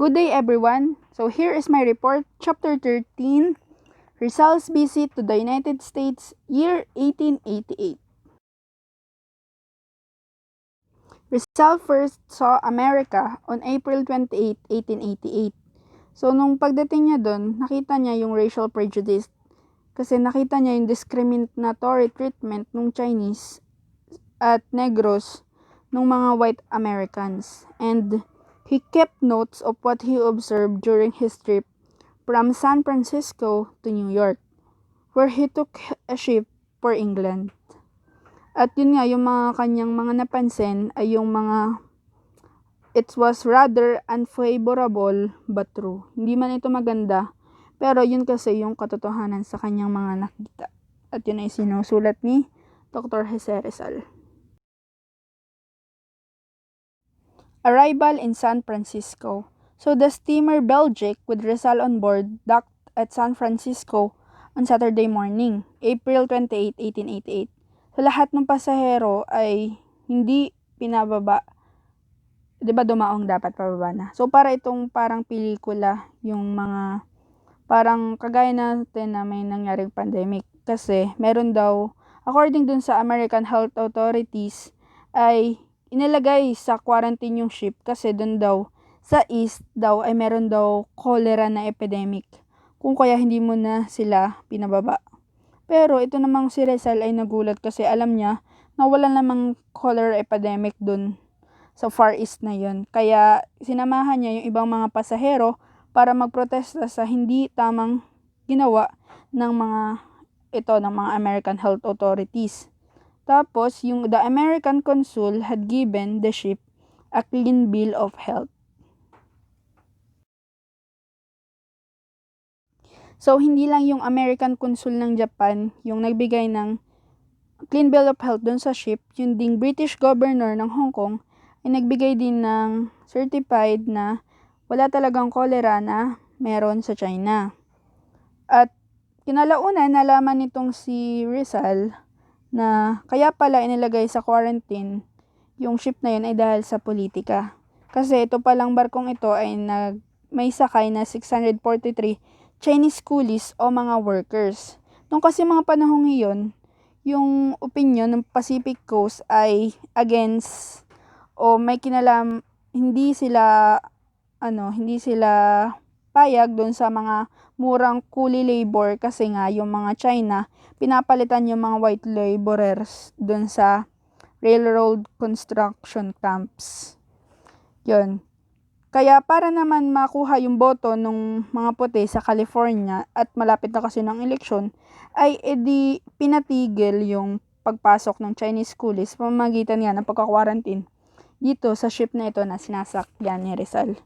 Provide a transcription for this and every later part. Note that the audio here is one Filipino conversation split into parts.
Good day everyone. So here is my report, Chapter 13, Rizal's Visit to the United States, year 1888. Rizal first saw America on April 28, 1888. So nung pagdating niya doon, nakita niya yung racial prejudice kasi nakita niya yung discriminatory treatment ng Chinese at Negros ng mga white Americans. And he kept notes of what he observed during his trip from San Francisco to New York, where he took a ship for England. At yun nga, yung mga kanyang mga napansin ay yung mga it was rather unfavorable but true. Hindi man ito maganda, pero yun kasi yung katotohanan sa kanyang mga nakita. At yun ay sinusulat ni Dr. Jose Rizal. Arrival in San Francisco. So the steamer Belgic with Rizal on board docked at San Francisco on Saturday morning, April 28, 1888. So lahat ng pasahero ay hindi pinababa. 'Di ba dumaong dapat pababa na? So para itong parang pelikula, yung mga parang kagaya natin na may nangyaring pandemic kasi meron daw according dun sa American Health Authorities ay inilagay sa quarantine yung ship kasi dun daw sa east daw ay meron daw cholera na epidemic. Kung kaya hindi mo na sila pinababa. Pero ito namang si Rizal ay nagulat kasi alam niya na wala namang cholera epidemic dun sa Far East na yon. Kaya sinamahan niya yung ibang mga pasahero para magprotesta sa hindi tamang ginawa ng mga American Health Authorities. Tapos, the American consul had given the ship a clean bill of health. So, hindi lang yung American consul ng Japan yung nagbigay ng clean bill of health dun sa ship, yung ding British governor ng Hong Kong ay nagbigay din ng certified na wala talagang cholera na meron sa China. At kinalaunan, nalaman nitong si Rizal na kaya pala inilagay sa quarantine yung ship na yun ay dahil sa politika. Kasi ito palang barkong ito ay may sakay na 643 Chinese coolies o mga workers. Nung kasi mga panahong iyon, yung opinion ng Pacific Coast ay against o may hindi sila payag doon sa mga murang coolie labor kasi nga yung mga China pinapalitan yung mga white laborers doon sa railroad construction camps. Yun. Kaya para naman makuha yung boto ng mga puti sa California at malapit na kasi ng eleksyon, ay edi pinatigil yung pagpasok ng Chinese coolies pamamagitan nga ng pagka-quarantine dito sa ship na ito na sinasakyan ni Rizal.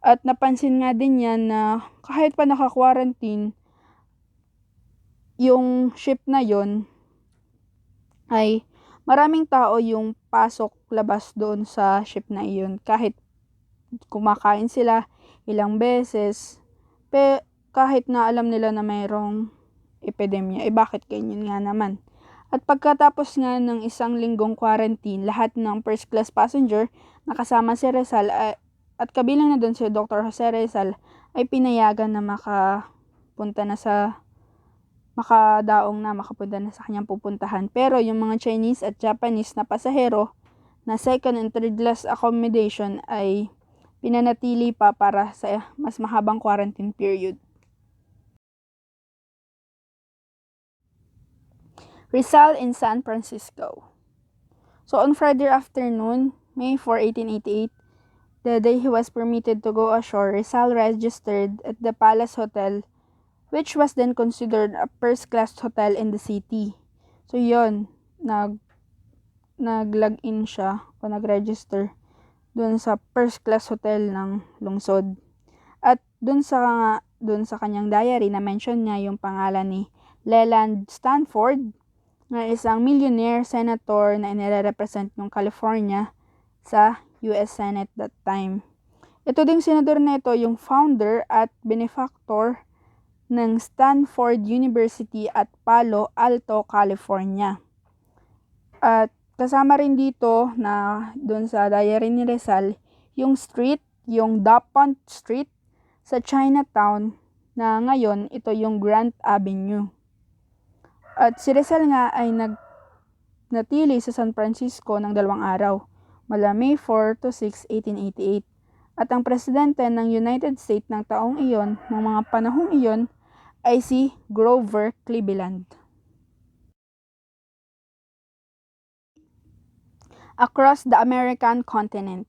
At napansin nga din yan na kahit pa naka-quarantine, yung ship na yon ay maraming tao yung pasok-labas doon sa ship na iyon kahit kumakain sila ilang beses, kahit na alam nila na mayroong epidemya, bakit ganyan nga naman? At pagkatapos nga ng isang linggong quarantine, lahat ng first class passenger nakasama si Rizal at kabilang na doon si Dr. Jose Rizal ay pinayagan na makapunta na sa kanyang pupuntahan. Pero yung mga Chinese at Japanese na pasahero na second and third class accommodation ay pinanatili pa para sa mas mahabang quarantine period. Rizal in San Francisco. So on Friday afternoon, May 4, 1888, the day he was permitted to go ashore, Rizal registered at the Palace Hotel, which was then considered a first-class hotel in the city. So yon, nag-log-in siya o nag-register doon sa first-class hotel ng lungsod. At doon sa kanyang diary na mention niya yung pangalan ni Leland Stanford, na isang millionaire senator na inirepresent ng California sa US Senate that time. Ito ding senador na ito yung founder at benefactor ng Stanford University at Palo Alto, California. At kasama rin dito na doon sa diary ni Rizal yung street yung Dupont Street sa Chinatown na ngayon ito yung Grant Avenue. At si Rizal nga ay natili sa San Francisco ng 2 araw, mula May 4 to 6, 1888. At ang presidente ng United States ng taong iyon, ng mga panahong iyon, ay si Grover Cleveland. Across the American continent.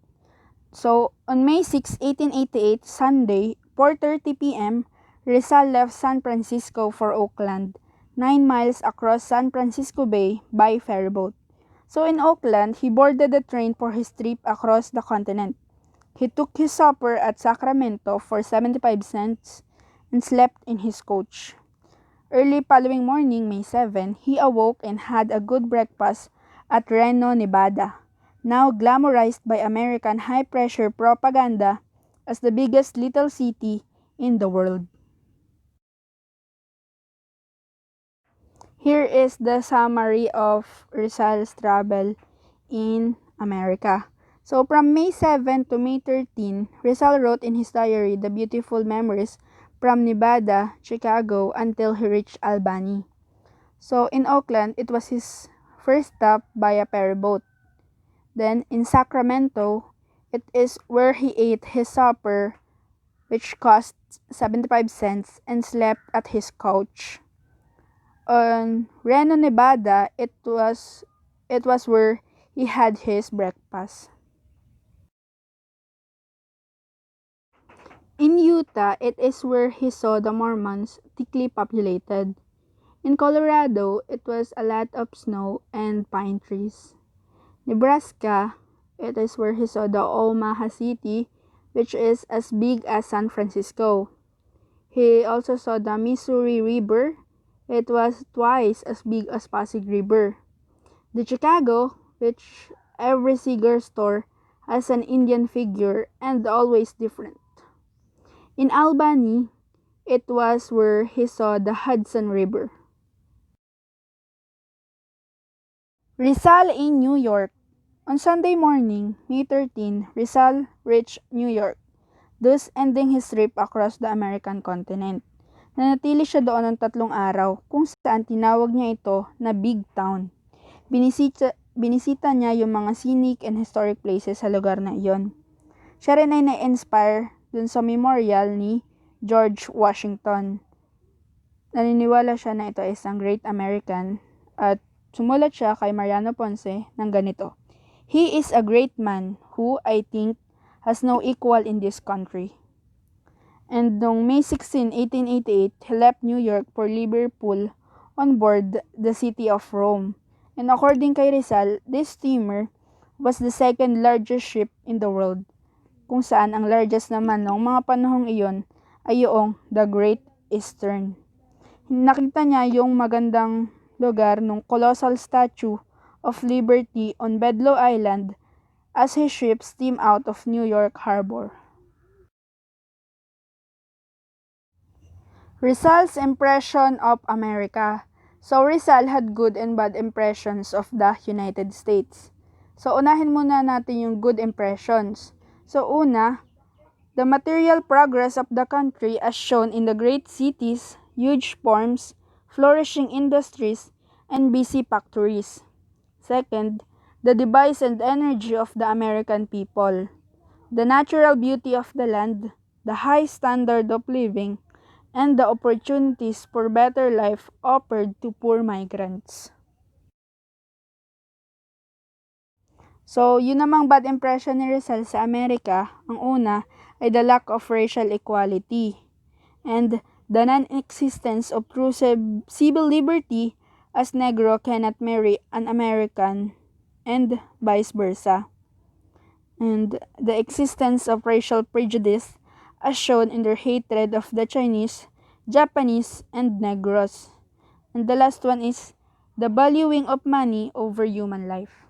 So, on May 6, 1888, Sunday, 4:30 p.m., Rizal left San Francisco for Oakland, 9 miles across San Francisco Bay by ferryboat. So in Oakland, he boarded the train for his trip across the continent. He took his supper at Sacramento for 75 cents and slept in his coach. Early following morning, May 7, he awoke and had a good breakfast at Reno, Nevada, now glamorized by American high-pressure propaganda as the biggest little city in the world. Here is the summary of Rizal's travel in America. So from May 7 to May 13, Rizal wrote in his diary the beautiful memories from Nevada, Chicago, until he reached Albany. So in Oakland, it was his first stop by a ferryboat. Then in Sacramento, it is where he ate his supper, which cost 75 cents, and slept at his couch. On Reno, Nevada, it was where he had his breakfast. In Utah, it is where he saw the Mormons thickly populated. In Colorado, it was a lot of snow and pine trees. Nebraska, it is where he saw the Omaha City, which is as big as San Francisco. He also saw the Missouri River. It was twice as big as Pasig River. The Chicago, which every cigar store has an Indian figure and always different. In Albany, it was where he saw the Hudson River. Rizal in New York. On Sunday morning, May 13, Rizal reached New York, thus ending his trip across the American continent. Nanatili siya doon ng 3 araw, kung saan tinawag niya ito na Big Town. Binisita niya yung mga scenic and historic places sa lugar na iyon. Siya rin ay na-inspire dun sa memorial ni George Washington. Naniniwala siya na ito ay isang great American at sumulat siya kay Mariano Ponce ng ganito: "He is a great man who, I think, has no equal in this country." And noong May 16, 1888, he left New York for Liverpool on board the City of Rome. And according kay Rizal, this steamer was the second largest ship in the world, kung saan ang largest naman noong mga panahong iyon ay yung The Great Eastern. Nakita niya yung magandang lugar ng colossal Statue of Liberty on Bedloe Island as his ship steamed out of New York Harbor. Rizal's impression of America. So Rizal had good and bad impressions of the United States. So unahin muna natin yung good impressions. So una, the material progress of the country as shown in the great cities, huge farms, flourishing industries, and busy factories. Second, the device and energy of the American people. The natural beauty of the land, the high standard of living, and the opportunities for better life offered to poor migrants. So, yun namang bad impression ni Rizal sa Amerika. Ang una ay the lack of racial equality and the non-existence of true civil liberty, as Negro cannot marry an American and vice versa. And the existence of racial prejudice as shown in their hatred of the Chinese, Japanese, and Negros. And the last one is the valuing of money over human life.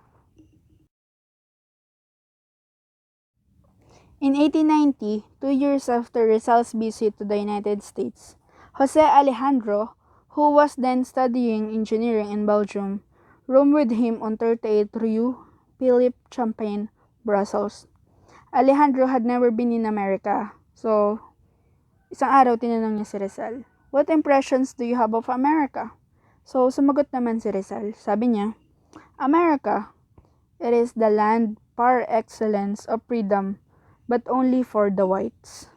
In 1890, 2 years after Rizal's visit to the United States, Jose Alejandro, who was then studying engineering in Belgium, roomed with him on 38 Rue Philippe Champagne, Brussels. Alejandro had never been in America. So, isang araw tinanong niya si Rizal, "What impressions do you have of America?" So, sumagot naman si Rizal. Sabi niya, "America, it is the land par excellence of freedom, but only for the whites."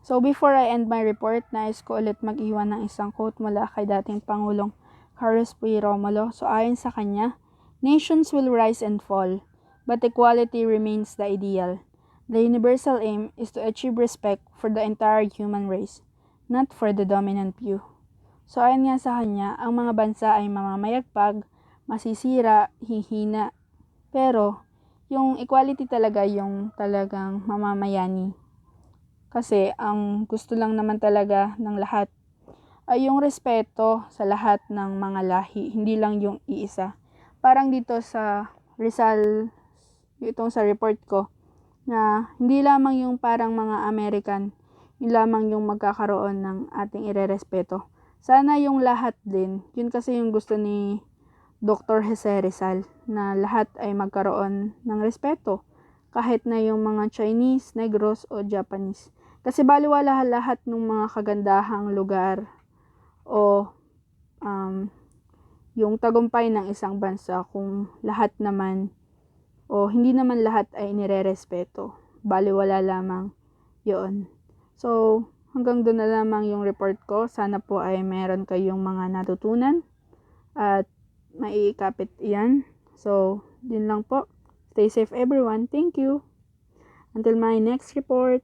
So before I end my report, nais ko ulit mag-iwan ng isang quote mula kay dating Pangulong Carlos P. Romulo. So ayon sa kanya, "Nations will rise and fall, but equality remains the ideal. The universal aim is to achieve respect for the entire human race, not for the dominant few." So ayon nga sa kanya, ang mga bansa ay mamamayagpag, masisira, hihina, pero yung equality talaga yung talagang mamamayani. Kasi ang gusto lang naman talaga ng lahat ay yung respeto sa lahat ng mga lahi, hindi lang yung iisa. Parang dito sa Rizal, itong sa report ko, na hindi lamang yung parang mga American, yun lamang yung magkakaroon ng ating irerespeto. Sana yung lahat din, yun kasi yung gusto ni Dr. Jose Rizal, na lahat ay magkaroon ng respeto. Kahit na yung mga Chinese, Negros o Japanese. Kasi baliwala lahat ng mga kagandahang lugar o yung tagumpay ng isang bansa kung lahat naman o hindi naman lahat ay nirerespeto. Baliwala lamang yon. So, hanggang doon na lamang yung report ko. Sana po ay meron kayong mga natutunan at maiikapit iyan. So, din lang po. Stay safe everyone. Thank you. Until my next report.